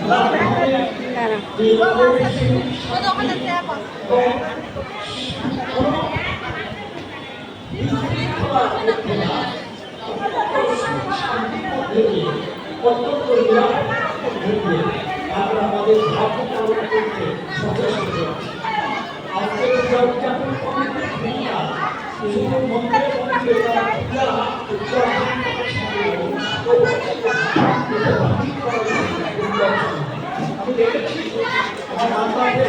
আমরা আমাদের ভাবনা পালন করতে সচেষ্ট আজকে উদযাপন শুধু মন্দিরে মন্দিরে আমি দেখেছি আমার আন্দাজে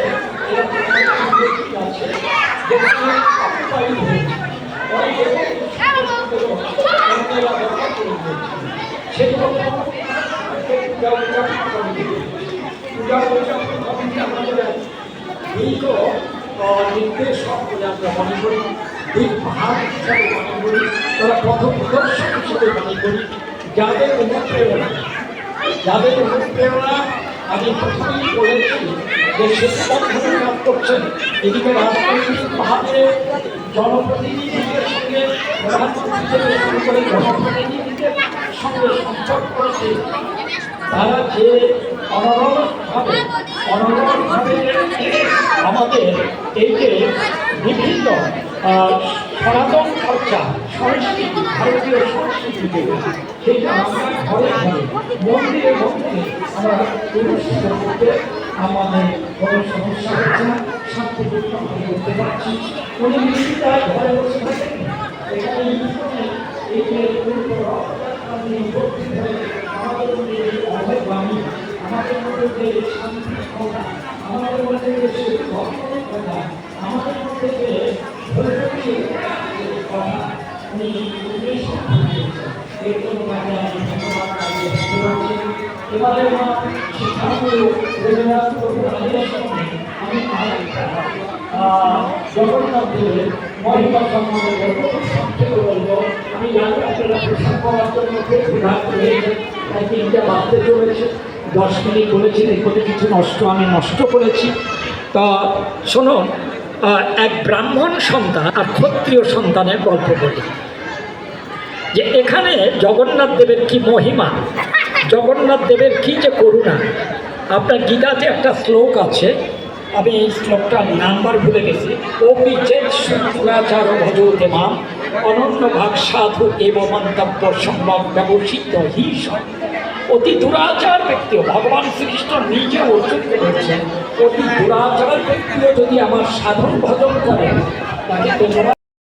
নির্দেশক বলে আমরা মনে করি, দুই ভাগ হিসাবে মনে করি, তারা প্রথম দর্শক হিসেবে মনে করি। যাদের অনুপ্রেরণা আমি প্রথমেই বলেছি যে সেতু কাজ করছেন, এদিকে রাজনৈতিকভাবে জনপ্রতিনিধিদের সঙ্গে প্রধানমন্ত্রী থেকে শুরু করে জনপ্রতিনিধিদের সঙ্গে সংযোগ করেছে। তারা যে অনরভাবে আমাদের এই যে বিভিন্ন সনাতন চর্চা সংস্কৃতি, ভারতীয় সংস্কৃতিতে সেটা আমরা ঘরে ঘরে মন্দিরে মন্দিরে আমরা অনুষ্ঠিত করতে আমাদের কোনো সমস্যা হচ্ছে না, শান্তিপূর্ণভাবে করতে পারছি। কোনো মিষ্টিটা ঘরে বসে থাকেন, এখানে এই যে আমাদের মধ্যে অভয়বাণী, আমাদের মধ্যে যে শান্তি কথা, আমাদের মধ্যে যে ভক্তের কথা, আমাদের মধ্যে যে কথা উনি এর জন্য আমি ধন্যবাদ দেখতে পাচ্ছি। এবারে আমি জগন্নাথ দেবের মহিমা সম্বন্ধে বলবো, সংক্ষেপে বলবো। আমি জানি আপনারা প্রসাদ করার জন্য খুব বিভাগ রয়েছে, তাই 3টে বাড়তে চলেছে, 10 মিনিট বলেছি, এরপরে কিছু নষ্ট করেছি। তা শুনুন, এক ব্রাহ্মণ সন্তান আর ক্ষত্রিয় সন্তানের গল্প বলি, যে এখানে জগন্নাথ দেবের কি মহিমা, জগন্নাথ দেবের কি যে করুণা। আপনার গীতাতে একটা শ্লোক আছে, আমি এই শ্লোকটার নাম্বার ভুলে গেছি। ওপি চেত শুক্রাচার ভজতে মাম অনন্য ভাগ সাধু এবং মন্তব্য সম্ভব ব্যবসিত হিস। অতি দুরাচার ব্যক্তিও, ভগবান শ্রীকৃষ্ণ নিজে অর্জুন করেছেন, অতি দুরাচার ব্যক্তিও যদি আমার সাধন ভজন করে তাকে তোমরা